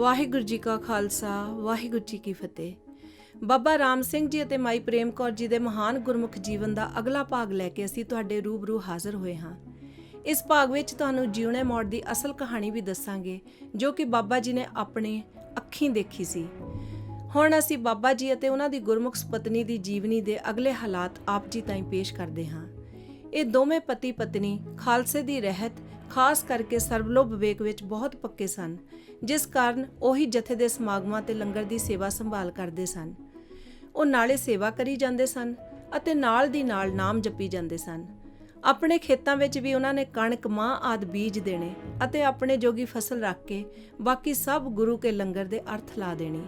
ਵਾਹਿਗੁਰੂ ਜੀ ਕਾ ਖਾਲਸਾ ਵਾਹਿਗੁਰੂ ਜੀ ਕੀ ਫਤਿਹ। ਬਾਬਾ ਰਾਮ ਸਿੰਘ ਜੀ ਅਤੇ ਮਾਈ ਪ੍ਰੇਮ ਕੌਰ ਜੀ ਦੇ ਮਹਾਨ ਗੁਰਮੁਖ ਜੀਵਨ ਦਾ ਅਗਲਾ ਭਾਗ ਲੈ ਕੇ ਅਸੀਂ ਤੁਹਾਡੇ ਰੂਬਰੂ ਹਾਜ਼ਰ ਹੋਏ ਹਾਂ। ਇਸ ਭਾਗ ਵਿੱਚ ਤੁਹਾਨੂੰ ਜਿਉਣੇ ਮੌੜ ਦੀ ਅਸਲ ਕਹਾਣੀ ਵੀ ਦੱਸਾਂਗੇ, ਜੋ ਕਿ ਬਾਬਾ ਜੀ ਨੇ ਆਪਣੇ ਅੱਖੀਂ ਦੇਖੀ ਸੀ। ਹੁਣ ਅਸੀਂ ਬਾਬਾ ਜੀ ਅਤੇ ਉਹਨਾਂ ਦੀ ਗੁਰਮੁਖ ਸੁਪਤਨੀ ਦੀ ਜੀਵਨੀ ਦੇ ਅਗਲੇ ਹਾਲਾਤ ਆਪ ਜੀ ਤਾਈਂ ਪੇਸ਼ ਕਰਦੇ ਹਾਂ। ਇਹ ਦੋਵੇਂ ਪਤੀ ਪਤਨੀ ਖਾਲਸੇ ਦੀ ਰਹਿਤ ਖਾਸ ਕਰਕੇ ਸਰਬਲੋਭ ਵਿਵੇਕ ਵਿੱਚ ਬਹੁਤ ਪੱਕੇ ਸਨ, ਜਿਸ ਕਾਰਨ ਉਹੀ ਜਥੇ ਦੇ ਸਮਾਗਮਾਂ ਤੇ ਲੰਗਰ ਦੀ ਸੇਵਾ ਸੰਭਾਲ ਕਰਦੇ ਸਨ। ਉਹ ਨਾਲੇ ਸੇਵਾ ਕਰੀ ਜਾਂਦੇ ਸਨ ਅਤੇ ਨਾਲ ਦੀ ਨਾਲ ਨਾਮ ਜਪੀ ਜਾਂਦੇ ਸਨ। ਆਪਣੇ ਖੇਤਾਂ ਵਿੱਚ ਵੀ ਉਹਨਾਂ ਨੇ ਕਣਕ ਮਾਂ ਆਦਿ ਬੀਜ ਦੇਣੇ ਅਤੇ ਆਪਣੇ ਜੋਗੀ ਫਸਲ ਰੱਖ ਕੇ ਬਾਕੀ ਸਭ ਗੁਰੂ ਕੇ ਲੰਗਰ ਦੇ ਅਰਥ ਲਾ ਦੇਣੀ।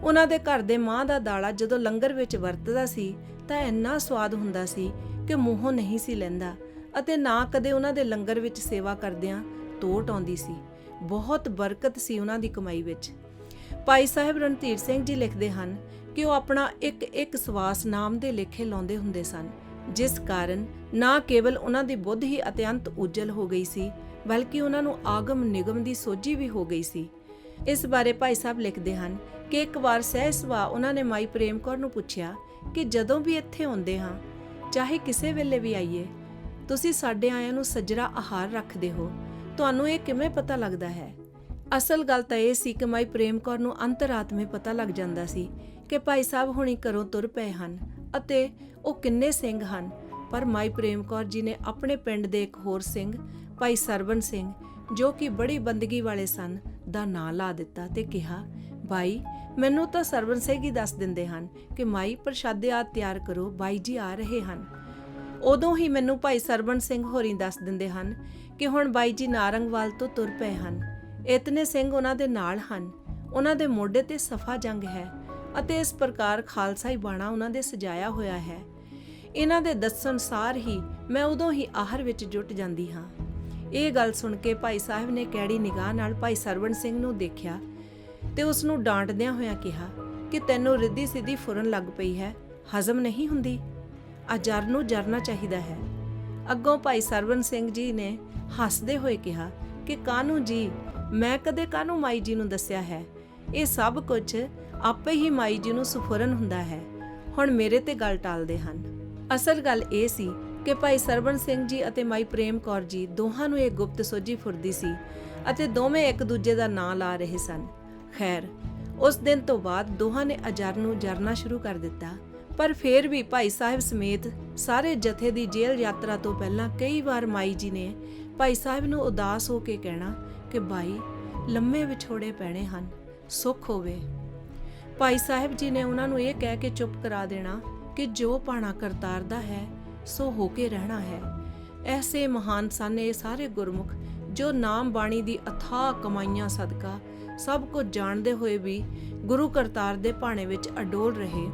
ਉਹਨਾਂ ਦੇ ਘਰ ਦੇ ਮਾਂ ਦਾ ਦਾਣਾ ਜਦੋਂ ਲੰਗਰ ਵਿੱਚ ਵਰਤਦਾ ਸੀ ਤਾਂ ਇੰਨਾ ਸਵਾਦ ਹੁੰਦਾ ਸੀ ਕਿ ਮੂੰਹੋਂ ਨਹੀਂ ਸੀ ਲੈਂਦਾ ਅਤੇ ਨਾ ਕਦੇ ਉਹਨਾਂ ਦੇ ਲੰਗਰ ਵਿੱਚ ਸੇਵਾ ਕਰਦਿਆਂ ਤੋਟ ਆਉਂਦੀ ਸੀ। ਬਹੁਤ ਬਰਕਤ ਸੀ ਉਹਨਾਂ ਦੀ ਕਮਾਈ ਵਿੱਚ। ਭਾਈ ਸਾਹਿਬ ਰਣਧੀਰ ਸਿੰਘ ਜੀ ਲਿਖਦੇ ਹਨ ਕਿ ਉਹ ਆਪਣਾ ਇੱਕ ਸਵਾਸ ਨਾਮ ਦੇ ਲੇਖੇ ਲਾਉਂਦੇ ਹੁੰਦੇ ਸਨ, ਜਿਸ ਕਾਰਨ ਨਾ ਕੇਵਲ ਉਹਨਾਂ ਦੀ ਬੁੱਧ ਹੀ ਅਤਿਅੰਤ ਉਜਲ ਹੋ ਗਈ ਸੀ, ਬਲਕਿ ਉਹਨਾਂ ਨੂੰ ਆਗਮ ਨਿਗਮ ਦੀ ਸੋਝੀ ਵੀ ਹੋ ਗਈ ਸੀ। ਇਸ ਬਾਰੇ ਭਾਈ ਸਾਹਿਬ ਲਿਖਦੇ ਹਨ ਕਿ ਇੱਕ ਵਾਰ ਸਹਿ ਸੁਭਾਅ ਉਹਨਾਂ ਨੇ ਮਾਈ ਪ੍ਰੇਮ ਕੌਰ ਨੂੰ ਪੁੱਛਿਆ ਕਿ ਜਦੋਂ ਵੀ ਇੱਥੇ ਆਉਂਦੇ ਹਾਂ, ਚਾਹੇ ਕਿਸੇ ਵੇਲੇ ਵੀ ਆਈਏ, ਤੁਸੀਂ ਸਾਡੇ ਆਇਆਂ ਨੂੰ ਸੱਜਰਾ ਆਹਾਰ ਰੱਖਦੇ ਹੋ, ਤੁਹਾਨੂੰ ਇਹ ਕਿਵੇਂ ਪਤਾ ਲੱਗਦਾ ਹੈ? ਅਸਲ ਗੱਲ ਤਾਂ ਇਹ ਸੀ ਕਿ ਮਾਈ ਪ੍ਰੇਮ ਕੌਰ ਨੂੰ ਅੰਤਰਾਤਮੇ ਪਤਾ ਲੱਗ ਜਾਂਦਾ ਸੀ ਕਿ ਭਾਈ ਸਾਹਿਬ ਹੁਣੀ ਘਰੋਂ ਤੁਰ ਪਏ ਹਨ ਅਤੇ ਉਹ ਕਿੰਨੇ ਸਿੰਘ ਹਨ। ਪਰ ਮਾਈ ਪ੍ਰੇਮ ਕੌਰ ਜੀ ਨੇ ਆਪਣੇ ਪਿੰਡ ਦੇ ਇੱਕ ਹੋਰ ਸਿੰਘ ਭਾਈ ਸਰਵਣ ਸਿੰਘ, ਜੋ ਕਿ ਬੜੀ ਬੰਦਗੀ ਵਾਲੇ ਸਨ, ਦਾ ਨਾਂ ਲਾ ਦਿੱਤਾ ਤੇ ਕਿਹਾ, ਬਾਈ ਮੈਨੂੰ ਤਾਂ ਸਰਵਣ ਸਿੰਘ ਹੀ ਦੱਸ ਦਿੰਦੇ ਹਨ ਕਿ ਮਾਈ ਪ੍ਰਸ਼ਾਦੇ ਆਦਿ ਤਿਆਰ ਕਰੋ, ਬਾਈ ਜੀ ਆ ਰਹੇ ਹਨ। ਉਦੋਂ ਹੀ ਮੈਨੂੰ ਭਾਈ ਸਰਵਣ ਸਿੰਘ ਹੋਰੀ ਦੱਸ ਦਿੰਦੇ ਹਨ ਕਿ ਹੁਣ ਬਾਈ ਜੀ ਨਾਰੰਗਵਾਲ ਤੋਂ ਤੁਰ ਪਏ ਹਨ। ਇਤਨੇ ਸਿੰਘ ਉਹਨਾਂ ਦੇ ਨਾਲ ਹਨ। ਉਹਨਾਂ ਦੇ ਮੋਢੇ ਤੇ ਸਫਾ ਜੰਗ ਹੈ ਅਤੇ ਇਸ ਪ੍ਰਕਾਰ ਖਾਲਸਾਈ ਬਾਣਾ ਉਹਨਾਂ ਦੇ ਸਜਾਇਆ ਹੋਇਆ ਹੈ। ਇਹਨਾਂ ਦੇ ਦੱਸਣ ਸਾਰ ਹੀ ਮੈਂ ਉਦੋਂ ਹੀ ਆਹਰ ਵਿੱਚ ਜੁਟ ਜਾਂਦੀ ਹਾਂ। ਇਹ ਗੱਲ ਸੁਣ ਕੇ ਭਾਈ ਸਾਹਿਬ ਨੇ ਕੈੜੀ ਨਿਗਾਹ ਨਾਲ ਭਾਈ ਸਰਵਣ ਸਿੰਘ ਨੂੰ ਦੇਖਿਆ ਤੇ ਉਸ ਨੂੰ ਡਾਂਟਦਿਆਂ ਹੋਇਆਂ ਕਿਹਾ ਕਿ ਤੈਨੂੰ ਰਿੱਧੀ ਸਿੱਧੀ ਫੁਰਨ ਲੱਗ ਪਈ ਹੈ, ਹਜ਼ਮ ਨਹੀਂ ਹੁੰਦੀ, ਆ ਜਰ ਨੂੰ ਜਰਨਾ ਚਾਹੀਦਾ ਹੈ। ਅੱਗੋਂ ਭਾਈ ਸਰਵਣ ਸਿੰਘ ਜੀ ਨੇ ਹੱਸਦੇ ਹੋਏ ਕਿਹਾ ਕਿ ਕਾਹਨੂੰ ਜੀ, ਮੈਂ ਕਦੇ ਕਾਹਨੂੰ ਮਾਈ ਜੀ ਨੂੰ ਦੱਸਿਆ ਹੈ, ਇਹ ਸਭ ਕੁਝ ਆਪੇ ਹੀ ਮਾਈ ਜੀ ਨੂੰ ਸੁਫੁਰਨ ਹੁੰਦਾ ਹੈ। ਹੁਣ ਮੇਰੇ ਤੇ ਗੱਲ ਟਾਲਦੇ ਹਨ। ਅਸਲ ਗੱਲ ਇਹ ਸੀ ਕਿ ਭਾਈ ਸਰਵਣ ਸਿੰਘ ਜੀ ਅਤੇ ਮਾਈ ਪ੍ਰੇਮ ਕੌਰ ਜੀ ਦੋਹਾਂ ਨੂੰ ਇਹ ਗੁਪਤ ਸੋਝੀ ਫੁਰਦੀ ਸੀ ਅਤੇ ਦੋਵੇਂ ਇੱਕ ਦੂਜੇ ਦਾ ਨਾਂ ਲਾ ਰਹੇ ਸਨ। ਖੈਰ, ਉਸ ਦਿਨ ਤੋਂ ਬਾਅਦ ਦੋਹਾਂ ਨੇ ਅਜਰ ਨੂੰ ਜਰਨਾ ਸ਼ੁਰੂ ਕਰ ਦਿੱਤਾ। ਪਰ ਫੇਰ ਵੀ ਭਾਈ ਸਾਹਿਬ ਸਮੇਤ ਸਾਰੇ ਜਥੇ ਦੀ ਜੇਲ੍ਹ ਯਾਤਰਾ ਤੋਂ ਪਹਿਲਾਂ ਕਈ ਵਾਰ ਮਾਈ ਜੀ ਨੇ ਭਾਈ ਸਾਹਿਬ ਨੂੰ ਉਦਾਸ ਹੋ ਕੇ ਕਹਿਣਾ ਕਿ ਬਾਈ ਲੰਮੇ ਵਿਛੋੜੇ ਪੈਣੇ ਹਨ, ਸੁੱਖ ਹੋਵੇ। ਭਾਈ ਸਾਹਿਬ ਜੀ ਨੇ ਉਹਨਾਂ ਨੂੰ ਇਹ ਕਹਿ ਕੇ ਚੁੱਪ ਕਰਾ ਦੇਣਾ ਕਿ ਜੋ ਭਾਣਾ ਕਰਤਾਰ ਦਾ ਹੈ ਸੋ ਹੋ ਕੇ ਰਹਿਣਾ ਹੈ। ਐਸੇ ਮਹਾਨ ਸਨ ਇਹ ਸਾਰੇ ਗੁਰਮੁਖ, ਜੋ ਨਾਮ ਬਾਣੀ ਦੀ ਅਥਾਹ ਕਮਾਈਆਂ ਸਦਕਾ ਸਭ ਕੁਝ ਜਾਣਦੇ ਹੋਏ ਵੀ ਗੁਰੂ ਕਰਤਾਰ ਦੇ ਭਾਣੇ ਵਿੱਚ ਅਡੋਲ ਰਹੇ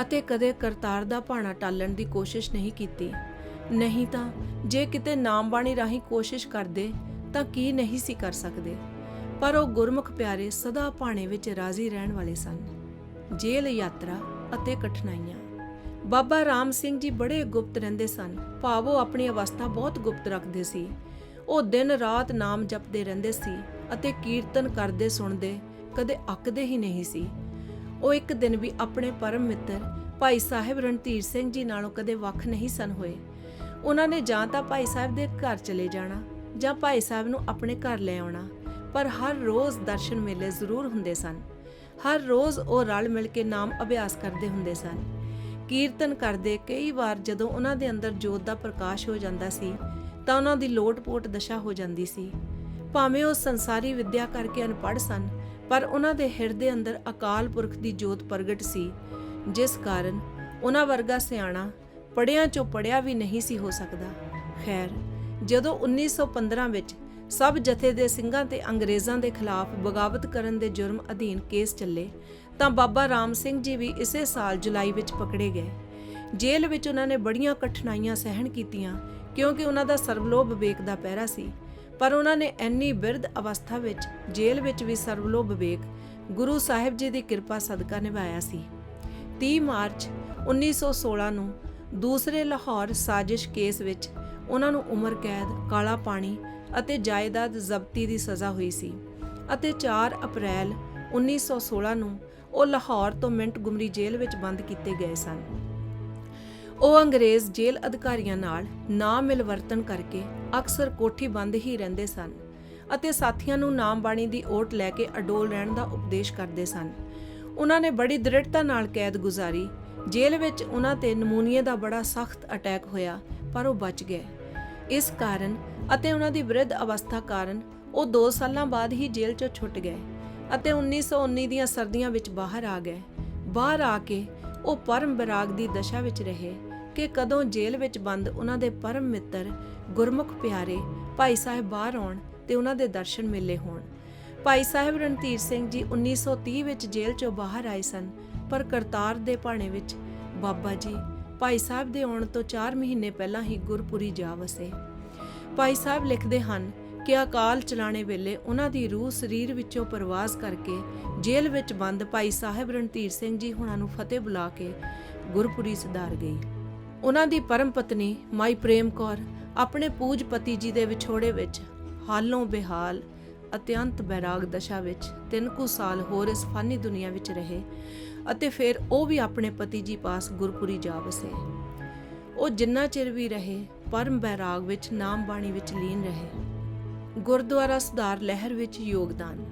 ਅਤੇ ਕਦੇ ਕਰਤਾਰ ਦਾ ਭਾਣਾ ਟਾਲਣ ਦੀ ਕੋਸ਼ਿਸ਼ ਨਹੀਂ ਕੀਤੀ। ਨਹੀਂ ਤਾਂ ਜੇ ਕਿਤੇ ਨਾਮ ਬਾਣੀ ਰਾਹੀਂ ਕੋਸ਼ਿਸ਼ ਕਰਦੇ ਤਾਂ ਕੀ ਨਹੀਂ ਸੀ ਕਰ ਸਕਦੇ। ਪਰ ਉਹ ਗੁਰਮੁਖ ਪਿਆਰੇ ਸਦਾ ਭਾਣੇ ਵਿੱਚ ਰਾਜ਼ੀ ਰਹਿਣ ਵਾਲੇ ਸਨ। ਜੇਲ੍ਹ ਯਾਤਰਾ ਅਤੇ ਕਠਿਨਾਈਆਂ। ਬਾਬਾ ਰਾਮ ਸਿੰਘ ਜੀ ਬੜੇ ਗੁਪਤ ਰਹਿੰਦੇ ਸਨ, ਭਾਵ ਉਹ ਆਪਣੀ ਅਵਸਥਾ ਬਹੁਤ ਗੁਪਤ ਰੱਖਦੇ ਸੀ। ਉਹ ਦਿਨ ਰਾਤ ਨਾਮ ਜਪਦੇ ਰਹਿੰਦੇ ਸੀ ਅਤੇ ਕੀਰਤਨ ਕਰਦੇ ਸੁਣਦੇ, ਕਦੇ ਅੱਕਦੇ ਹੀ ਨਹੀਂ ਸੀ। ਉਹ ਇੱਕ ਦਿਨ ਵੀ ਆਪਣੇ ਪਰਮ ਮਿੱਤਰ ਭਾਈ ਸਾਹਿਬ ਰਣਧੀਰ ਸਿੰਘ ਜੀ ਨਾਲੋਂ ਕਦੇ ਵੱਖ ਨਹੀਂ ਸਨ ਹੋਏ। ਉਹਨਾਂ ਨੇ ਜਾਂ ਤਾਂ ਭਾਈ ਸਾਹਿਬ ਦੇ ਘਰ ਚਲੇ ਜਾਣਾ ਜਾਂ ਭਾਈ ਸਾਹਿਬ ਨੂੰ ਆਪਣੇ ਘਰ ਲੈ ਆਉਣਾ, ਪਰ ਹਰ ਰੋਜ਼ ਦਰਸ਼ਨ ਮੇਲੇ ਜ਼ਰੂਰ ਹੁੰਦੇ ਸਨ। ਹਰ ਰੋਜ਼ ਉਹ ਰਲ ਮਿਲ ਕੇ ਨਾਮ ਅਭਿਆਸ ਕਰਦੇ ਹੁੰਦੇ ਸਨ। ਕੀਰਤਨ ਕਰਦੇ ਕਈ ਵਾਰ ਜਦੋਂ ਉਹਨਾਂ ਦੇ ਅੰਦਰ ਜੋਤ ਦਾ ਪ੍ਰਕਾਸ਼ ਹੋ ਜਾਂਦਾ ਸੀ ਤਾਂ ਉਹਨਾਂ ਦੀ ਲੋਟ-ਪੋਟ ਦਸ਼ਾ ਹੋ ਜਾਂਦੀ ਸੀ। ਭਾਵੇਂ ਉਹ ਸੰਸਾਰੀ ਵਿੱਦਿਆ ਕਰਕੇ ਅਨਪੜ੍ਹ ਸਨ, ਪਰ ਉਹਨਾਂ ਦੇ ਹਿਰਦੇ ਅੰਦਰ ਅਕਾਲ ਪੁਰਖ ਦੀ ਜੋਤ ਪ੍ਰਗਟ ਸੀ, ਜਿਸ ਕਾਰਨ ਉਹਨਾਂ ਵਰਗਾ ਸਿਆਣਾ ਪੜ੍ਹਿਆਂ ਚੋਂ ਪੜ੍ਹਿਆ ਵੀ ਨਹੀਂ ਸੀ ਹੋ ਸਕਦਾ। ਖੈਰ, ਜਦੋਂ 1915 ਵਿੱਚ ਸਭ ਜਥੇ ਦੇ ਸਿੰਘਾਂ ਤੇ ਅੰਗਰੇਜ਼ਾਂ ਦੇ ਖਿਲਾਫ ਬਗਾਵਤ ਕਰਨ ਦੇ ਜੁਰਮ ਅਧੀਨ ਕੇਸ ਚੱਲੇ ਤਾਂ ਬਾਬਾ ਰਾਮ ਸਿੰਘ ਜੀ ਵੀ ਇਸੇ ਸਾਲ ਜੁਲਾਈ ਵਿੱਚ ਪਕੜੇ ਗਏ। ਜੇਲ੍ਹ ਵਿੱਚ ਉਹਨਾਂ ਨੇ ਬੜੀਆਂ ਕਠਿਨਾਈਆਂ ਸਹਿਣ ਕੀਤੀਆਂ, ਕਿਉਂਕਿ ਉਹਨਾਂ ਦਾ ਸਰਬਲੋਭ ਵਿਵੇਕ ਦਾ ਪਹਿਰਾ ਸੀ। ਪਰ ਉਹਨਾਂ ਨੇ ਇੰਨੀ ਬਿਰਧ ਅਵਸਥਾ ਵਿੱਚ ਜੇਲ੍ਹ ਵਿੱਚ ਵੀ ਸਰਬਲੋਭ ਵਿਵੇਕ ਗੁਰੂ ਸਾਹਿਬ ਜੀ ਦੀ ਕਿਰਪਾ ਸਦਕਾ ਨਿਭਾਇਆ ਸੀ। 30 ਮਾਰਚ 1916 ਨੂੰ ਦੂਸਰੇ ਲਾਹੌਰ ਸਾਜ਼ਿਸ਼ ਕੇਸ ਵਿੱਚ ਉਹਨਾਂ ਨੂੰ ਉਮਰ ਕੈਦ, ਕਾਲਾ ਪਾਣੀ ਅਤੇ ਜਾਇਦਾਦ ਜ਼ਬਤੀ ਦੀ ਸਜ਼ਾ ਹੋਈ ਸੀ ਅਤੇ 4 ਅਪ੍ਰੈਲ 1916 ਨੂੰ ਉਹ ਲਾਹੌਰ ਤੋਂ ਮਿੰਟਗੁਮਰੀ ਜੇਲ੍ਹ ਵਿੱਚ ਬੰਦ ਕੀਤੇ ਗਏ ਸਨ। ਉਹ ਅੰਗਰੇਜ਼ ਜੇਲ੍ਹ ਅਧਿਕਾਰੀਆਂ ਨਾਲ ਨਾ ਮਿਲਵਰਤਨ ਕਰਕੇ ਅਕਸਰ ਕੋਠੀ ਬੰਦ ਹੀ ਰਹਿੰਦੇ ਸਨ ਅਤੇ ਸਾਥੀਆਂ ਨੂੰ ਨਾਮ ਬਾਣੀ ਦੀ ਓਟ ਲੈ ਕੇ ਅਡੋਲ ਰਹਿਣ ਦਾ ਉਪਦੇਸ਼ ਕਰਦੇ ਸਨ। ਉਹਨਾਂ ਨੇ ਬੜੀ ਦ੍ਰਿੜਤਾ ਨਾਲ ਕੈਦ ਗੁਜ਼ਾਰੀ। ਜੇਲ੍ਹ ਵਿੱਚ ਉਹਨਾਂ ਤੇ ਨਮੂਨੀਏ ਦਾ ਬੜਾ ਸਖਤ ਅਟੈਕ ਹੋਇਆ, ਪਰ ਉਹ ਬਚ ਗਏ। ਇਸ ਕਾਰਨ ਅਤੇ ਉਹਨਾਂ ਦੀ ਬਿਰਧ ਅਵਸਥਾ ਕਾਰਨ ਉਹ 2 ਸਾਲਾਂ ਬਾਅਦ ਹੀ ਜੇਲ੍ਹ 'ਚੋਂ ਛੁੱਟ ਗਏ ਅਤੇ 1919 ਦੀਆਂ ਸਰਦੀਆਂ ਵਿੱਚ ਬਾਹਰ ਆ ਗਏ। ਬਾਹਰ ਆ ਕੇ ਉਹ ਪਰਮ ਬੈਰਾਗ ਦੀ ਦਸ਼ਾ ਵਿੱਚ ਰਹੇ ਕਿ ਕਦੋਂ ਜੇਲ੍ਹ ਵਿੱਚ ਬੰਦ ਉਹਨਾਂ ਦੇ ਪਰਮ ਮਿੱਤਰ ਗੁਰਮੁਖ ਪਿਆਰੇ ਭਾਈ ਸਾਹਿਬ ਬਾਹਰ ਆਉਣ ਤੇ ਉਹਨਾਂ ਦੇ ਦਰਸ਼ਨ ਮੇਲੇ ਹੋਣ। ਭਾਈ ਸਾਹਿਬ ਰਣਧੀਰ ਸਿੰਘ ਜੀ 1930 ਵਿੱਚ ਜੇਲ੍ਹ 'ਚੋਂ ਬਾਹਰ ਆਏ ਸਨ, ਪਰ ਕਰਤਾਰ ਦੇ ਭਾਣੇ ਵਿੱਚ ਬਾਬਾ ਜੀ ਭਾਈ ਸਾਹਿਬ ਦੇ ਆਉਣ ਤੋਂ 4 ਮਹੀਨੇ ਪਹਿਲਾਂ ਹੀ ਗੁਰਪੁਰੀ ਜਾ ਵਸੇ। ਭਾਈ ਸਾਹਿਬ ਲਿਖਦੇ ਹਨ ਕਿ ਅਕਾਲ ਚਲਾਣੇ ਵੇਲੇ ਉਹਨਾਂ ਦੀ ਰੂਹ ਸਰੀਰ ਵਿੱਚੋਂ ਪ੍ਰਵਾਸ ਕਰਕੇ ਜੇਲ੍ਹ ਵਿੱਚ ਬੰਦ ਭਾਈ ਸਾਹਿਬ ਰਣਧੀਰ ਸਿੰਘ ਜੀ ਹੁਣਾਂ ਨੂੰ ਫਤਿਹ ਬੁਲਾ ਕੇ ਗੁਰਪੁਰੀ ਸਿਧਾਰ ਗਈ। ਉਹਨਾਂ ਦੀ ਪਰਮ ਪਤਨੀ ਮਾਈ ਪ੍ਰੇਮ ਕੌਰ ਆਪਣੇ ਪੂਜ ਪਤੀ ਜੀ ਦੇ ਵਿਛੋੜੇ ਵਿੱਚ ਹਾਲੋਂ ਬੇਹਾਲ ਅਤਿਅੰਤ ਬੈਰਾਗ ਦਸ਼ਾ ਵਿੱਚ 3 ਕੁ ਸਾਲ ਹੋਰ ਇਸ ਫਾਨੀ ਦੁਨੀਆ ਵਿੱਚ ਰਹੇ ਅਤੇ ਫਿਰ ਉਹ ਵੀ ਆਪਣੇ ਪਤੀ ਜੀ ਪਾਸ ਗੁਰਪੁਰੀ ਜਾ ਵਸੇ। ਉਹ ਜਿੰਨਾ ਚਿਰ ਵੀ ਰਹੇ ਪਰਮ ਬੈਰਾਗ ਵਿੱਚ ਨਾਮ ਬਾਣੀ ਵਿੱਚ ਲੀਨ ਰਹੇ। ਗੁਰਦੁਆਰਾ ਸੁਧਾਰ ਲਹਿਰ ਵਿੱਚ ਯੋਗਦਾਨ।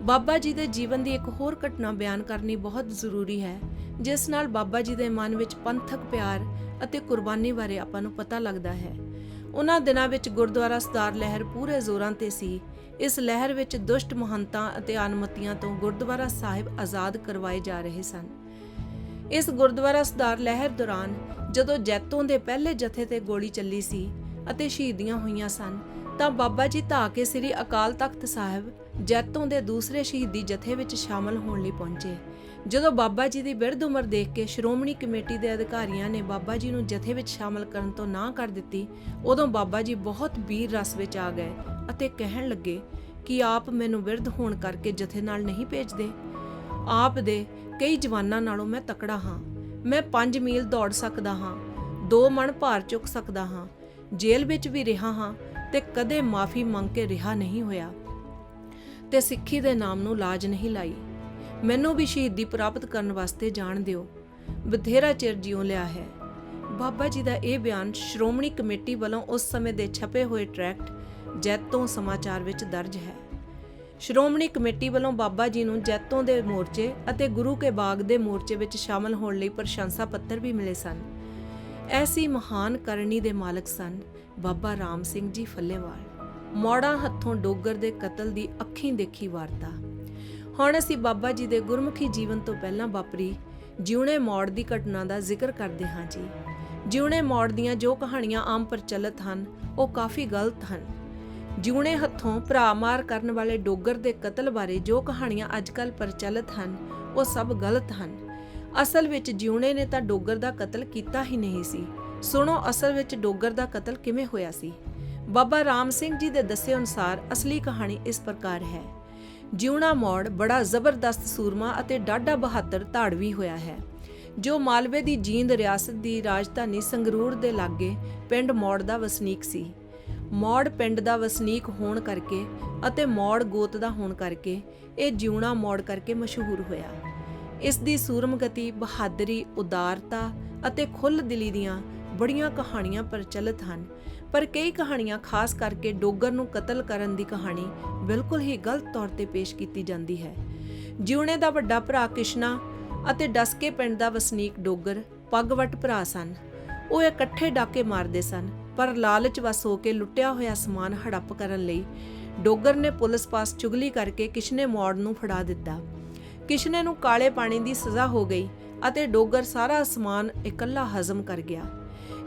ਬਾਬਾ ਜੀ ਦੇ ਜੀਵਨ ਦੀ ਇੱਕ ਹੋਰ ਘਟਨਾ ਬਿਆਨ ਕਰਨੀ ਬਹੁਤ ਜ਼ਰੂਰੀ ਹੈ, ਜਿਸ ਨਾਲ ਬਾਬਾ ਜੀ ਦੇ ਮਨ ਵਿੱਚ ਪੰਥਕ ਪਿਆਰ ਅਤੇ ਕੁਰਬਾਨੀ ਬਾਰੇ ਆਪਾਂ ਨੂੰ ਪਤਾ ਲੱਗਦਾ ਹੈ। ਉਹਨਾਂ ਦਿਨਾਂ ਵਿੱਚ ਗੁਰਦੁਆਰਾ ਸੁਧਾਰ ਲਹਿਰ ਪੂਰੇ ਜ਼ੋਰਾਂ ਤੇ ਸੀ। ਇਸ ਲਹਿਰ ਵਿੱਚ ਦੁਸ਼ਟ ਮਹੰਤਾਂ ਅਤੇ ਅਨਮਤੀਆਂ ਤੋਂ ਗੁਰਦੁਆਰਾ ਸਾਹਿਬ ਆਜ਼ਾਦ ਕਰਵਾਏ ਜਾ ਰਹੇ ਸਨ। ਇਸ ਗੁਰਦੁਆਰਾ ਸੁਧਾਰ ਲਹਿਰ ਦੌਰਾਨ ਜਦੋਂ ਜੈਤੋਂ ਦੇ ਪਹਿਲੇ ਜਥੇ ਤੇ ਗੋਲੀ ਚੱਲੀ ਸੀ ਅਤੇ ਸ਼ਹੀਦੀਆਂ ਹੋਈਆਂ ਸਨ, ਤਾਂ ਬਾਬਾ ਜੀ ਧਾ ਕੇ ਸ੍ਰੀ ਅਕਾਲ ਤਖਤ ਸਾਹਿਬ ਜੈਤੋਂ ਦੇ ਦੂਸਰੇ ਸ਼ਹੀਦੀ ਜਥੇ ਵਿੱਚ ਸ਼ਾਮਲ ਹੋਣ ਲਈ ਪਹੁੰਚੇ। ਜਦੋਂ ਬਾਬਾ ਜੀ ਦੀ ਬਿਰਧ ਉਮਰ ਦੇਖ ਕੇ ਸ਼੍ਰੋਮਣੀ ਕਮੇਟੀ ਦੇ ਅਧਿਕਾਰੀਆਂ ਨੇ ਬਾਬਾ ਜੀ ਨੂੰ ਜਥੇ ਵਿੱਚ ਸ਼ਾਮਲ ਕਰਨ ਤੋਂ ਨਾ ਕਰ ਦਿੱਤੀ, ਉਦੋਂ ਬਾਬਾ ਜੀ ਬਹੁਤ ਵੀਰ ਰਸ ਵਿੱਚ ਆ ਗਏ ਅਤੇ ਕਹਿਣ ਲੱਗੇ ਕਿ ਆਪ ਮੈਨੂੰ ਬਿਰਧ ਹੋਣ ਕਰਕੇ ਜਥੇ ਨਾਲ ਨਹੀਂ ਭੇਜਦੇ। ਆਪ ਦੇ ਕਈ ਜਵਾਨਾਂ ਨਾਲੋਂ ਮੈਂ ਤਕੜਾ ਹਾਂ। ਮੈਂ 5 ਮੀਲ ਦੌੜ ਸਕਦਾ ਹਾਂ, 2 ਮਣ ਭਾਰ ਚੁੱਕ ਸਕਦਾ ਹਾਂ, ਜੇਲ੍ਹ ਵਿੱਚ ਵੀ ਰਿਹਾ ਹਾਂ ਤੇ ਕਦੇ ਮਾਫੀ ਮੰਗ ਕੇ ਰਿਹਾ ਨਹੀਂ ਹੋਇਆ ਤੇ ਸਿੱਖੀ ਦੇ ਨਾਮ ਨੂੰ ਲਾਜ ਨਹੀਂ ਲਾਈ। ਮੈਨੂੰ ਵੀ ਸ਼ਹੀਦੀ ਪ੍ਰਾਪਤ ਕਰਨ ਵਾਸਤੇ ਜਾਣ ਦਿਓ। ਬਥੇਰਾ ਚਿਰ ਜਿਉ ਲਿਆ ਹੈ। ਬਾਬਾ ਜੀ ਦਾ ਇਹ ਬਿਆਨ ਸ਼੍ਰੋਮਣੀ ਕਮੇਟੀ ਵੱਲੋਂ ਉਸ ਸਮੇਂ ਦੇ ਛਪੇ ਹੋਏ ਟਰੈਕਟ ਜੈਤੋਂ ਸਮਾਚਾਰ ਵਿੱਚ ਦਰਜ ਹੈ। ਸ਼੍ਰੋਮਣੀ ਕਮੇਟੀ ਵੱਲੋਂ ਬਾਬਾ ਜੀ ਨੂੰ ਜੈਤੋਂ ਦੇ ਮੋਰਚੇ ਅਤੇ ਗੁਰੂ ਕੇ ਬਾਗ ਦੇ ਮੋਰਚੇ ਵਿੱਚ ਸ਼ਾਮਲ ਹੋਣ ਲਈ ਪ੍ਰਸ਼ੰਸਾ ਪੱਤਰ ਵੀ ਮਿਲੇ ਸਨ। ਐਸੀ ਮਹਾਨ ਕਰਨੀ ਦੇ ਮਾਲਕ ਸਨ ਬਾਬਾ ਰਾਮ ਸਿੰਘ ਜੀ ਫੱਲੇਵਾਲ। ਮੋੜਾਂ ਹੱਥੋਂ ਡੋਗਰ ਦੇ ਕਤਲ ਦੀ ਅੱਖੀਂ ਦੇਖੀ ਵਾਰਤਾ। ਹੁਣ ਅਸੀਂ ਬਾਬਾ ਜੀ ਦੇ ਗੁਰਮੁਖੀ ਜੀਵਨ ਤੋਂ ਪਹਿਲਾਂ ਵਾਪਰੀ ਜਿਉਣੇ ਮੋੜ ਦੀ ਘਟਨਾ ਦਾ ਜ਼ਿਕਰ ਕਰਦੇ ਹਾਂ ਜੀ। ਜਿਉਣੇ ਮੋੜ ਦੀਆਂ ਜੋ ਕਹਾਣੀਆਂ ਆਮ ਪ੍ਰਚਲਿਤ ਹਨ, ਉਹ ਕਾਫੀ ਗਲਤ ਹਨ। ਜਿਉਣੇ ਹੱਥੋਂ ਭਰਾ ਮਾਰ ਕਰਨ ਵਾਲੇ ਡੋਗਰ ਦੇ ਕਤਲ ਬਾਰੇ ਜੋ ਕਹਾਣੀਆਂ ਅੱਜਕੱਲ ਪ੍ਰਚਲਿਤ ਹਨ, ਉਹ ਸਭ ਗਲਤ ਹਨ। ਅਸਲ ਵਿੱਚ ਜਿਉਣੇ ਨੇ ਤਾਂ ਡੋਗਰ ਦਾ ਕਤਲ ਕੀਤਾ ਹੀ ਨਹੀਂ ਸੀ। ਸੁਣੋ ਅਸਲ ਵਿੱਚ ਡੋਗਰ ਦਾ ਕਤਲ ਕਿਵੇਂ ਹੋਇਆ ਸੀ। ਬਾਬਾ ਰਾਮ ਸਿੰਘ ਜੀ ਦੇ ਦੱਸੇ ਅਨੁਸਾਰ ਅਸਲੀ ਕਹਾਣੀ ਇਸ ਪ੍ਰਕਾਰ ਹੈ। ਜਿਉਣਾ ਮੋੜ ਬੜਾ ਜ਼ਬਰਦਸਤ ਸੂਰਮਾ ਅਤੇ ਡਾਢਾ ਬਹਾਦਰ ਧਾੜਵੀ ਹੋਇਆ ਹੈ, ਜੋ ਮਾਲਵੇ ਦੀ ਜੀਂਦ ਰਿਆਸਤ ਦੀ ਰਾਜਧਾਨੀ ਸੰਗਰੂਰ ਦੇ ਲਾਗੇ ਪਿੰਡ ਮੋੜ ਦਾ ਵਸਨੀਕ ਸੀ। ਮੋੜ ਪਿੰਡ ਦਾ ਵਸਨੀਕ ਹੋਣ ਕਰਕੇ ਅਤੇ ਮੋੜ ਗੋਤ ਦਾ ਹੋਣ ਕਰਕੇ ਇਹ ਜਿਉਣਾ ਮੋੜ ਕਰਕੇ ਮਸ਼ਹੂਰ ਹੋਇਆ। ਇਸ ਦੀ ਸੂਰਮਗਤੀ, ਬਹਾਦਰੀ, ਉਦਾਰਤਾ ਅਤੇ ਖੁੱਲ੍ਹ ਦਿਲੀ ਦੀਆਂ ਬੜੀਆਂ ਕਹਾਣੀਆਂ ਪ੍ਰਚਲਿਤ ਹਨ, ਪਰ ਕਈ ਕਹਾਣੀਆਂ ਖਾਸ ਕਰਕੇ ਡੋਗਰ ਨੂੰ ਕਤਲ ਕਰਨ ਦੀ ਕਹਾਣੀ ਬਿਲਕੁਲ ਹੀ ਗਲਤ ਤੌਰ ਤੇ ਪੇਸ਼ ਕੀਤੀ ਜਾਂਦੀ ਹੈ। ਜਿਉਣੇ ਦਾ ਵੱਡਾ ਭਰਾ ਕਿਸ਼ਨਾ ਅਤੇ ਡਸਕੇ ਪਿੰਡ ਦਾ ਵਸਨੀਕ ਡੋਗਰ ਪੱਗਵਟ ਭਰਾ ਸਨ। ਉਹ ਇਕੱਠੇ ਡਾਕੇ ਮਾਰਦੇ ਸਨ, ਪਰ ਲਾਲਚ ਵਸ ਹੋ ਕੇ ਲੁੱਟਿਆ ਹੋਇਆ ਸਮਾਨ ਹੜੱਪ ਕਰਨ ਲਈ ਡੋਗਰ ਨੇ ਪੁਲਿਸ ਪਾਸ ਚੁਗਲੀ ਕਰਕੇ ਕਿਸ਼ਨੇ ਮੋੜ ਨੂੰ ਫੜਾ ਦਿੱਤਾ। ਕਿਸ਼ਨੇ ਨੂੰ ਕਾਲੇ ਪਾਣੀ ਦੀ ਸਜ਼ਾ ਹੋ ਗਈ ਅਤੇ ਡੋਗਰ ਸਾਰਾ ਸਮਾਨ ਇਕੱਲਾ ਹਜ਼ਮ ਕਰ ਗਿਆ।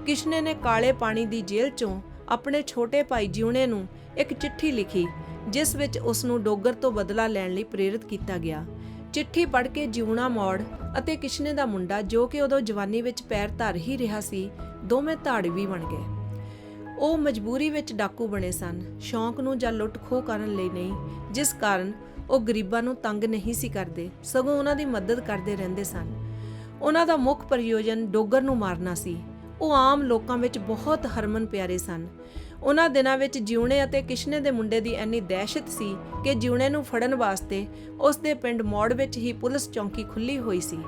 ਕਿਸ਼ਨੇ ਨੇ ਕਾਲੇ ਪਾਣੀ ਦੀ ਜੇਲ੍ਹ ਚੋਂ ਆਪਣੇ ਛੋਟੇ ਭਾਈ ਜਿਉਣੇ ਨੂੰ ਇੱਕ ਚਿੱਠੀ ਲਿਖੀ, ਜਿਸ ਵਿੱਚ ਉਸ ਨੂੰ ਡੋਗਰ ਤੋਂ ਬਦਲਾ ਲੈਣ ਲਈ ਪ੍ਰੇਰਿਤ ਕੀਤਾ ਗਿਆ। ਚਿੱਠੀ ਪੜ੍ਹ ਕੇ ਜਿਉਣਾ ਮੋੜ ਅਤੇ ਕਿਸ਼ਨੇ ਦਾ ਮੁੰਡਾ, ਜੋ ਕਿ ਉਦੋਂ ਜਵਾਨੀ ਵਿੱਚ ਪੈਰ ਧਰ ਹੀ ਰਿਹਾ ਸੀ, ਦੋਵੇਂ ਧਾੜਵੀ ਬਣ ਗਏ। ਉਹ ਮਜਬੂਰੀ ਵਿੱਚ ਡਾਕੂ ਬਣੇ ਸਨ, ਸ਼ੌਂਕ ਨੂੰ ਜਾਂ ਲੁੱਟ ਖੋਹ ਕਰਨ ਲਈ ਨਹੀਂ, ਜਿਸ ਕਾਰਨ ਉਹ ਗਰੀਬਾਂ ਨੂੰ ਤੰਗ ਨਹੀਂ ਸੀ ਕਰਦੇ, ਸਗੋਂ ਉਹਨਾਂ ਦੀ ਮਦਦ ਕਰਦੇ ਰਹਿੰਦੇ ਸਨ। ਉਹਨਾਂ ਦਾ ਮੁੱਖ ਪ੍ਰਯੋਜਨ ਡੋਗਰ ਨੂੰ ਮਾਰਨਾ ਸੀ। ਉਹ ਆਮ ਲੋਕਾਂ ਵਿੱਚ ਬਹੁਤ ਹਰਮਨ ਪਿਆਰੇ ਸਨ। ਉਹਨਾਂ ਦਿਨਾਂ ਵਿੱਚ ਜਿਉਣੇ ਅਤੇ ਕਿਸ਼ਨੇ ਦੇ ਮੁੰਡੇ ਦੀ ਇੰਨੀ ਦਹਿਸ਼ਤ ਸੀ ਕਿ ਜਿਉਣੇ ਨੂੰ ਫੜਨ ਵਾਸਤੇ ਉਸ ਦੇ ਪਿੰਡ ਮੌੜ ਵਿੱਚ ਹੀ ਪੁਲਿਸ ਚੌਂਕੀ ਖੁੱਲੀ ਹੋਈ ਸੀ।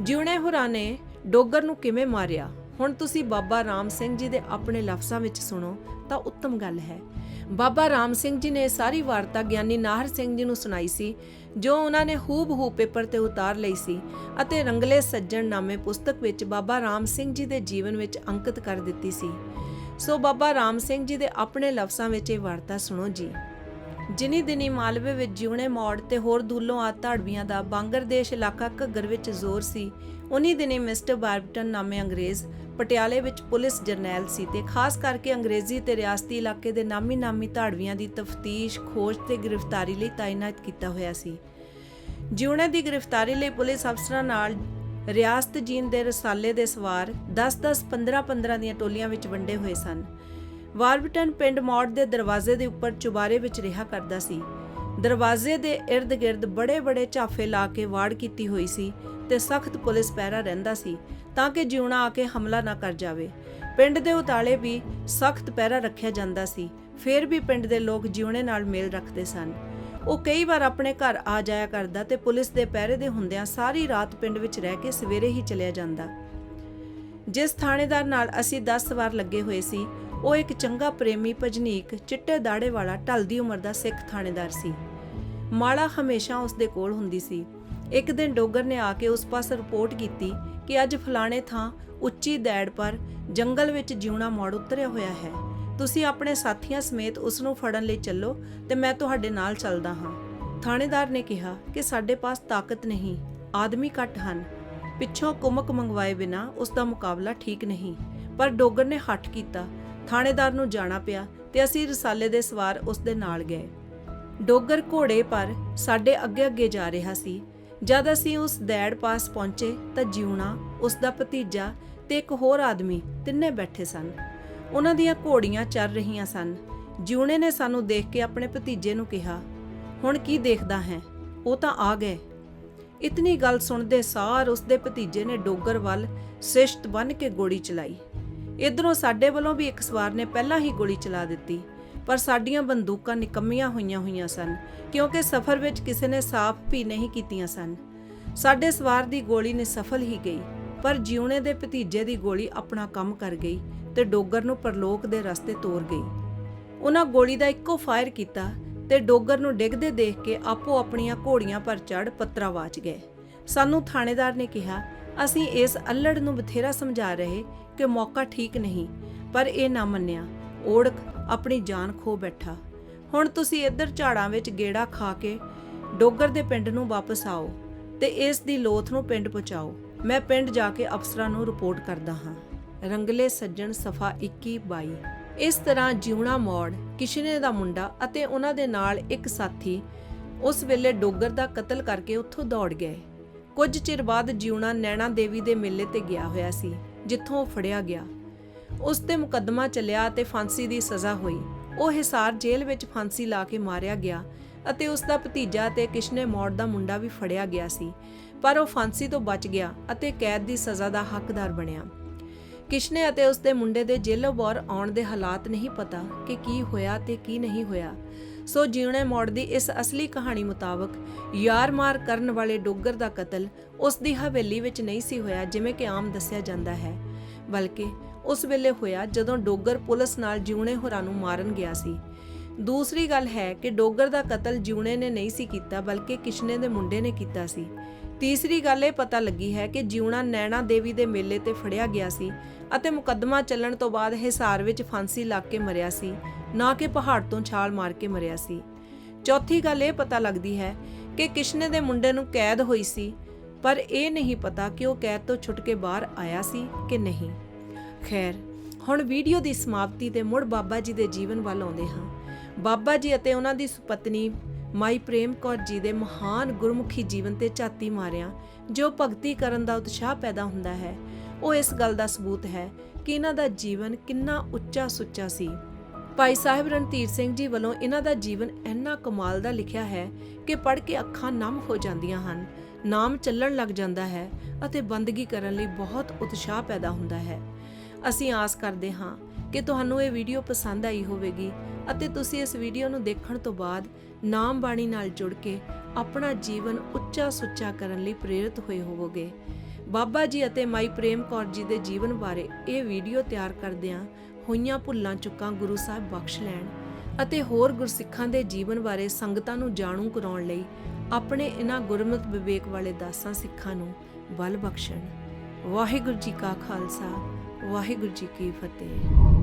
ਜਿਉਣੇ ਹੋਰਾਂ ਨੇ ਡੋਗਰ ਨੂੰ ਕਿਵੇਂ ਮਾਰਿਆ, ਹੁਣ ਤੁਸੀਂ ਬਾਬਾ ਰਾਮ ਸਿੰਘ ਜੀ ਦੇ ਆਪਣੇ ਲਫ਼ਜ਼ਾਂ ਵਿੱਚ ਸੁਣੋ ਤਾਂ ਉੱਤਮ ਗੱਲ ਹੈ। ਬਾਬਾ ਰਾਮ ਸਿੰਘ ਜੀ ਨੇ ਸਾਰੀ ਵਾਰਤਾ ਗਿਆਨੀ ਨਾਹਰ ਸਿੰਘ ਜੀ ਨੂੰ ਸੁਣਾਈ ਸੀ, ਜੋ ਉਹਨਾਂ ਨੇ ਹੂਬ-ਹੂ ਪੇਪਰ ਤੇ ਉਤਾਰ ਲਈ ਸੀ ਅਤੇ ਰੰਗਲੇ ਸੱਜਣ ਨਾਮੇ ਪੁਸਤਕ ਵਿੱਚ ਬਾਬਾ ਰਾਮ ਸਿੰਘ ਜੀ ਦੇ ਜੀਵਨ ਵਿੱਚ ਅੰਕਿਤ ਕਰ ਦਿੱਤੀ ਸੀ। ਸੋ ਬਾਬਾ ਰਾਮ ਸਿੰਘ ਜੀ ਦੇ ਆਪਣੇ ਲਫ਼ਜ਼ਾਂ ਵਿੱਚ ਇਹ ਵਾਰਤਾ ਸੁਣੋ ਜੀ। ਜਿਨੀ ਦਿਨੀ ਮਾਲਵੇ ਵਿੱਚ ਜਿਉਣੇ ਮੌੜ ਤੇ ਹੋਰ ਦੂਲੋਂ ਆ ਧਾੜਵੀਆਂ ਦਾ ਬਾਂਗਰ ਦੇਸ਼ ਇਲਾਕਾ ਘੱਗਰ ਵਿੱਚ ਜ਼ੋਰ ਸੀ, ਉਨੀ ਦਿਨੀ ਮਿਸਟਰ ਬਾਰਬਟਨ ਨਾਮੇ ਅੰਗਰੇਜ਼ ਪਟਿਆਲੇ ਵਿੱਚ ਪੁਲਿਸ ਜਰਨੈਲ ਸੀ ਤੇ ਖਾਸ ਕਰਕੇ ਅੰਗਰੇਜ਼ੀ ਤੇ ਰਿਆਸਤੀ ਇਲਾਕੇ ਦੇ ਨਾਮੀ ਧਾੜਵੀਆਂ ਦੀ ਤਫਤੀਸ਼, ਖੋਜ ਤੇ ਗ੍ਰਿਫਤਾਰੀ ਲਈ ਤਾਇਨਾਤ ਕੀਤਾ ਹੋਇਆ ਸੀ। ਜਿਉਣੇ ਦੀ ਗ੍ਰਿਫਤਾਰੀ ਲਈ ਪੁਲਿਸ ਅਫਸਰਾਂ ਨਾਲ ਰਿਆਸਤ ਜੀਂਦ ਦੇ ਰਸਾਲੇ ਦੇ ਸਵਾਰ 10-10, 15-15 ਦੀਆਂ ਟੋਲੀਆਂ ਵਿੱਚ ਵੰਡੇ ਹੋਏ ਸਨ। ਵਾਰਬਟਨ ਪਿੰਡ ਮੌੜ ਦੇ ਦਰਵਾਜ਼ੇ ਦੇ ਉੱਪਰ ਚੁਬਾਰੇ ਵਿੱਚ ਰਿਹਾ ਕਰਦਾ ਸੀ। ਦਰਵਾਜ਼ੇ ਦੇ ਇਰਦ-ਗਿਰਦ ਬੜੇ-ਬੜੇ ਝਾਫੇ ਲਾ ਕੇ ਵਾੜ ਕੀਤੀ ਹੋਈ ਸੀ ਤੇ ਸਖਤ ਪੁਲਿਸ ਪਹਿਰਾ ਰਹਿੰਦਾ ਸੀ ਤਾਂ ਕਿ ਜਿਉਣਾ ਆ ਕੇ ਹਮਲਾ ਨਾ ਕਰ ਜਾਵੇ। ਪਿੰਡ ਦੇ ਉਤਾਲੇ ਵੀ ਸਖਤ ਪਹਿਰਾ ਰੱਖਿਆ ਜਾਂਦਾ ਸੀ। ਫਿਰ ਵੀ ਪਿੰਡ ਦੇ ਲੋਕ ਜਿਉਣੇ ਨਾਲ ਮੇਲ ਰੱਖਦੇ ਸਨ। ਉਹ ਕਈ ਵਾਰ ਆਪਣੇ ਘਰ ਆ ਜਾਇਆ ਕਰਦਾ ਤੇ ਪੁਲਿਸ ਦੇ ਪਹਿਰੇ ਦੇ ਹੁੰਦਿਆਂ ਸਾਰੀ ਰਾਤ ਪਿੰਡ ਵਿੱਚ ਰਹਿ ਕੇ ਸਵੇਰੇ ਹੀ ਚਲਿਆ ਜਾਂਦਾ। ਜਿਸ ਥਾਣੇਦਾਰ ਨਾਲ ਅਸੀਂ 10 ਵਾਰ ਲੱਗੇ ਹੋਏ ਸੀ, ਉਹ ਇੱਕ ਚੰਗਾ ਪ੍ਰੇਮੀ, ਭਜਨੀਕ, ਚਿੱਟੇ ਦਾੜੇ ਵਾਲਾ ਢਲਦੀ ਉਮਰ ਦਾ ਸਿੱਖ ਥਾਣੇਦਾਰ ਸੀ। ਮਾਲਾ ਹਮੇਸ਼ਾ ਉਸ ਦੇ ਕੋਲ ਹੁੰਦੀ ਸੀ। ਇੱਕ ਦਿਨ ਡੋਗਰ ਨੇ ਆ ਕੇ ਉਸ ਪਾਸ ਰਿਪੋਰਟ ਕੀਤੀ ਕਿ ਅੱਜ ਫਲਾਣੇ ਥਾਂ ਉੱਚੀ ਦੈੜ ਪਰ ਜੰਗਲ ਵਿੱਚ ਜਿਉਣਾ ਮੌੜ ਉਤਰਿਆ ਹੋਇਆ ਹੈ। ਤੁਸੀਂ ਆਪਣੇ ਸਾਥੀਆਂ ਸਮੇਤ ਉਸ ਨੂੰ ਫੜਨ ਲਈ ਚੱਲੋ ਤੇ ਮੈਂ ਤੁਹਾਡੇ ਨਾਲ ਚੱਲਦਾ ਹਾਂ। ਥਾਣੇਦਾਰ ਨੇ ਕਿਹਾ ਕਿ ਸਾਡੇ ਪਾਸ ਤਾਕਤ ਨਹੀਂ, ਆਦਮੀ ਘੱਟ ਹਨ, ਪਿੱਛੋਂ ਕੁਮਕ ਮੰਗਵਾਏ ਬਿਨਾ ਉਸ ਦਾ ਮੁਕਾਬਲਾ ਠੀਕ ਨਹੀਂ। ਪਰ ਡੋਗਰ ਨੇ ਹੱਠ ਕੀਤਾ। ਥਾਣੇਦਾਰ ਨੂੰ ਜਾਣਾ ਪਿਆ ਤੇ ਅਸੀਂ ਰਸਾਲੇ ਦੇ ਸਵਾਰ ਉਸ ਦੇ ਨਾਲ ਗਏ। ਡੋਗਰ ਘੋੜੇ ਪਰ ਸਾਡੇ ਅੱਗੇ ਜਾ ਰਿਹਾ ਸੀ। ਜਦ ਅਸੀਂ ਉਸ ਦੈੜ ਪਾਸ ਪਹੁੰਚੇ ਤਾਂ ਜਿਉਣਾ, ਉਸ ਦਾ ਭਤੀਜਾ ਤੇ ਇੱਕ ਹੋਰ ਆਦਮੀ ਤਿੰਨੇ ਬੈਠੇ ਸਨ। ਉਹਨਾਂ ਦੀਆਂ ਘੋੜੀਆਂ ਚੱਲ ਰਹੀਆਂ ਸਨ। ਜਿਉਣੇ ਨੇ ਸਾਨੂੰ ਦੇਖ ਕੇ ਆਪਣੇ ਭਤੀਜੇ ਨੂੰ ਕਿਹਾ, ਹੁਣ ਕੀ ਦੇਖਦਾ ਹੈ, ਉਹ ਤਾਂ ਆ ਗਏ। ਇਤਨੀ ਗੱਲ ਸੁਣਦੇ ਸਾਰ ਉਸ ਦੇ ਭਤੀਜੇ ਨੇ ਡੋਗਰ ਵੱਲ ਸਿਸ਼ਤ ਬੰਨ੍ਹ ਕੇ ਗੋਲੀ ਚਲਾਈ। ਇੱਧਰੋਂ ਸਾਡੇ ਵੱਲੋਂ ਵੀ ਇੱਕ ਸਵਾਰ ਨੇ ਪਹਿਲਾਂ ਹੀ ਗੋਲੀ ਚਲਾ ਦਿੱਤੀ, ਪਰ ਸਾਡੀਆਂ ਬੰਦੂਕਾਂ ਨਿਕੰਮੀਆਂ ਹੋਈਆਂ ਸਨ ਕਿਉਂਕਿ ਸਫ਼ਰ ਵਿੱਚ ਕਿਸੇ ਨੇ ਸਾਫ਼ ਵੀ ਨਹੀਂ ਕੀਤੀਆਂ ਸਨ। ਸਾਡੇ ਸਵਾਰ ਦੀ ਗੋਲੀ ਨਿਸਫਲ ਹੀ ਗਈ, ਪਰ ਜਿਉਣੇ ਦੇ ਭਤੀਜੇ ਦੀ ਗੋਲੀ ਆਪਣਾ ਕੰਮ ਕਰ ਗਈ ਤੇ ਡੋਗਰ ਨੂੰ ਪਰਲੋਕ ਦੇ ਰਸਤੇ ਤੋਰ ਗਈ। ਉਹਨਾਂ ਗੋਲੀ ਦਾ ਇੱਕੋ ਫਾਇਰ ਕੀਤਾ ਤੇ ਡੋਗਰ ਨੂੰ ਡਿੱਗਦੇ ਦੇਖ ਕੇ ਆਪੋ ਆਪਣੀਆਂ ਘੋੜੀਆਂ ਪਰ ਚੜ੍ਹ ਪੱਤਰਾਵਾਚ ਗਏ। ਸਾਨੂੰ ਥਾਣੇਦਾਰ ਨੇ ਕਿਹਾ, ਅਸੀਂ ਇਸ ਅੱਲੜ ਨੂੰ ਬਥੇਰਾ ਸਮਝਾ ਰਹੇ ਕਿ ਮੌਕਾ ਠੀਕ ਨਹੀਂ, ਪਰ ਇਹ ਨਾ ਮੰਨਿਆ। ਓੜਕ ਆਪਣੀ ਜਾਨ ਖੋ ਬੈਠਾ। ਹੁਣ ਤੁਸੀਂ ਇੱਧਰ ਝਾੜਾਂ ਵਿੱਚ ਗੇੜਾ ਖਾ ਕੇ ਡੋਗਰ ਦੇ ਪਿੰਡ ਨੂੰ ਵਾਪਸ ਆਓ ਤੇ ਇਸ ਦੀ ਲੋਥ ਨੂੰ ਪਿੰਡ ਪਹੁੰਚਾਓ। ਮੈਂ ਪਿੰਡ ਜਾ ਕੇ ਅਫਸਰਾਂ ਨੂੰ ਰਿਪੋਰਟ ਕਰਦਾ ਹਾਂ। ਰੰਗਲੇ ਸੱਜਣ ਸਫਾ 21-22। ਇਸ ਤਰ੍ਹਾਂ ਜਿਉਣਾ ਮੌੜ, ਕਿਸ਼ਨੇ ਦਾ ਮੁੰਡਾ ਅਤੇ ਉਹਨਾਂ ਦੇ ਨਾਲ ਇੱਕ ਸਾਥੀ ਉਸ ਵੇਲੇ ਡੋਗਰ ਦਾ ਕਤਲ ਕਰਕੇ ਉੱਥੋਂ ਦੌੜ ਗਏ। ਕੁਝ ਚਿਰ ਬਾਅਦ ਜਿਉਣਾ ਨੈਣਾ ਦੇਵੀ ਦੇ ਮੇਲੇ ਤੇ ਗਿਆ ਹੋਇਆ ਸੀ, ਜਿੱਥੋਂ ਉਹ ਫੜਿਆ ਗਿਆ। ਉਸ ਤੇ ਮੁਕੱਦਮਾ ਚੱਲਿਆ ਅਤੇ ਫਾਂਸੀ ਦੀ ਸਜ਼ਾ ਹੋਈ। ਉਹ ਹਿਸਾਰ ਜੇਲ੍ਹ ਵਿੱਚ ਫਾਂਸੀ ਲਾ ਕੇ ਮਾਰਿਆ ਗਿਆ ਅਤੇ ਉਸ ਦਾ ਭਤੀਜਾ ਤੇ ਕਿਸ਼ਨੇ ਮੌੜ ਦਾ ਮੁੰਡਾ ਵੀ ਫੜਿਆ ਗਿਆ ਸੀ, ਪਰ ਉਹ ਫਾਂਸੀ ਤੋਂ ਬਚ ਗਿਆ ਅਤੇ ਕੈਦ ਦੀ ਸਜ਼ਾ ਦਾ ਹੱਕਦਾਰ ਬਣਿਆ। ਕਿਸ਼ਨੇ ਅਤੇ ਉਸ ਦੇ ਮੁੰਡੇ ਦੇ ਜੇਲੋਂ ਬਾਹਰ ਆਉਣ ਦੇ ਹਾਲਾਤ ਨਹੀਂ ਪਤਾ ਕਿ ਕੀ ਹੋਇਆ ਤੇ ਕੀ ਨਹੀਂ ਹੋਇਆ। ਸੋ ਜਿਉਣੇ ਮੌੜ ਦੀ ਇਸ ਅਸਲੀ ਕਹਾਣੀ ਮੁਤਾਬਕ ਯਾਰ ਮਾਰ ਕਰਨ ਵਾਲੇ ਡੋਗਰ ਦਾ ਕਤਲ ਉਸ ਦੀ ਹਵੇਲੀ ਵਿੱਚ ਨਹੀਂ ਸੀ ਹੋਇਆ ਜਿਵੇਂ ਕਿ ਆਮ ਦੱਸਿਆ ਜਾਂਦਾ ਹੈ, ਬਲਕਿ ਉਸ ਵੇਲੇ ਹੋਇਆ ਜਦੋਂ ਡੋਗਰ ਪੁਲਿਸ ਨਾਲ ਜਿਉਣੇ ਹੋਰਾਂ ਨੂੰ ਮਾਰਨ ਗਿਆ ਸੀ। ਦੂਸਰੀ ਗੱਲ ਹੈ ਕਿ ਡੋਗਰ ਦਾ ਕਤਲ ਜਿਉਣੇ ਨੇ ਨਹੀਂ ਸੀ ਕੀਤਾ, ਬਲਕਿ ਕਿਸ਼ਨੇ ਦੇ ਮੁੰਡੇ ਨੇ ਕੀਤਾ ਸੀ। ਤੀਸਰੀ ਗੱਲ ਇਹ ਪਤਾ ਲੱਗੀ ਹੈ ਕਿ ਜਿਉਣਾ ਨੈਣਾ ਦੇਵੀ ਦੇ ਮੇਲੇ ਤੇ ਫੜਿਆ ਗਿਆ ਸੀ ਅਤੇ ਮੁਕੱਦਮਾ ਚੱਲਣ ਤੋਂ ਬਾਅਦ ਹਿਸਾਰ ਵਿੱਚ ਫਾਂਸੀ ਲੱਗ ਕੇ ਮਰਿਆ ਸੀ, ਨਾ ਕਿ ਪਹਾੜ ਤੋਂ ਛਾਲ ਮਾਰ ਕੇ ਮਰਿਆ ਸੀ। ਚੌਥੀ ਗੱਲ ਇਹ ਪਤਾ ਲੱਗਦੀ ਹੈ ਕਿ ਕਿਸ਼ਨੇ ਦੇ ਮੁੰਡੇ ਨੂੰ ਕੈਦ ਹੋਈ ਸੀ, ਪਰ ਇਹ ਨਹੀਂ ਪਤਾ ਕਿ ਉਹ ਕੈਦ ਤੋਂ ਛੁੱਟ ਕੇ ਬਾਹਰ ਆਇਆ ਸੀ ਕਿ ਨਹੀਂ। ਖੈਰ, ਹੁਣ ਵੀਡੀਓ ਦੀ ਸਮਾਪਤੀ ਤੇ ਮੁੜ ਬਾਬਾ ਜੀ ਦੇ ਜੀਵਨ ਵੱਲ ਆਉਂਦੇ ਹਾਂ। ਬਾਬਾ ਜੀ ਅਤੇ ਉਹਨਾਂ ਦੀ ਸੁਪਤਨੀ ਮਾਈ ਪ੍ਰੇਮ ਕੌਰ ਜੀ ਦੇ ਮਹਾਨ ਗੁਰਮੁਖੀ ਜੀਵਨ ਤੇ ਝਾਤੀ ਮਾਰਿਆਂ ਜੋ ਭਗਤੀ ਕਰਨ ਦਾ ਉਤਸ਼ਾਹ ਪੈਦਾ ਹੁੰਦਾ ਹੈ, ਉਹ ਇਸ ਗੱਲ ਦਾ ਸਬੂਤ ਹੈ ਕਿ ਇਹਨਾਂ ਦਾ ਜੀਵਨ ਕਿੰਨਾ ਉੱਚਾ ਸੁੱਚਾ ਸੀ। ਭਾਈ ਸਾਹਿਬ ਰਣਧੀਰ ਸਿੰਘ ਜੀ ਵੱਲੋਂ ਇਹਨਾਂ ਦਾ ਜੀਵਨ ਇੰਨਾ ਕਮਾਲ ਦਾ ਲਿਖਿਆ ਹੈ ਕਿ ਪੜ੍ਹ ਕੇ ਅੱਖਾਂ ਨਮ ਹੋ ਜਾਂਦੀਆਂ ਹਨ, ਨਾਮ ਚੱਲਣ ਲੱਗ ਜਾਂਦਾ ਹੈ ਅਤੇ ਬੰਦਗੀ ਕਰਨ ਲਈ ਬਹੁਤ ਉਤਸ਼ਾਹ ਪੈਦਾ ਹੁੰਦਾ ਹੈ। ਅਸੀਂ ਆਸ ਕਰਦੇ ਹਾਂ ਕਿ ਤੁਹਾਨੂੰ ਇਹ ਵੀਡੀਓ ਪਸੰਦ ਆਈ ਹੋਵੇਗੀ ਅਤੇ ਤੁਸੀਂ ਇਸ ਵੀਡੀਓ ਨੂੰ ਦੇਖਣ ਤੋਂ ਬਾਅਦ ਨਾਮ ਬਾਣੀ ਨਾਲ ਜੁੜ ਕੇ ਆਪਣਾ ਜੀਵਨ ਉੱਚਾ ਸੁੱਚਾ ਕਰਨ ਲਈ ਪ੍ਰੇਰਿਤ ਹੋਏ ਹੋਵੋਗੇ। ਬਾਬਾ ਜੀ ਅਤੇ ਮਾਈ ਪ੍ਰੇਮ ਕੌਰ ਜੀ ਦੇ ਜੀਵਨ ਬਾਰੇ ਇਹ ਵੀਡੀਓ ਤਿਆਰ ਕਰਦਿਆਂ ਹੋਈਆਂ ਭੁੱਲਾਂ ਚੁੱਕਾਂ ਗੁਰੂ ਸਾਹਿਬ ਬਖਸ਼ ਲੈਣ ਅਤੇ ਹੋਰ ਗੁਰਸਿੱਖਾਂ ਦੇ ਜੀਵਨ ਬਾਰੇ ਸੰਗਤਾਂ ਨੂੰ ਜਾਣੂ ਕਰਾਉਣ ਲਈ ਆਪਣੇ ਇਹਨਾਂ ਗੁਰਮਤਿ ਵਿਵੇਕ ਵਾਲੇ ਦਾਸਾਂ ਸਿੱਖਾਂ ਨੂੰ ਬਲ ਬਖਸ਼ਣ। ਵਾਹਿਗੁਰੂ ਜੀ ਕਾ ਖਾਲਸਾ, ਵਾਹਿਗੁਰੂ ਜੀ ਕੀ ਫਤਿਹ।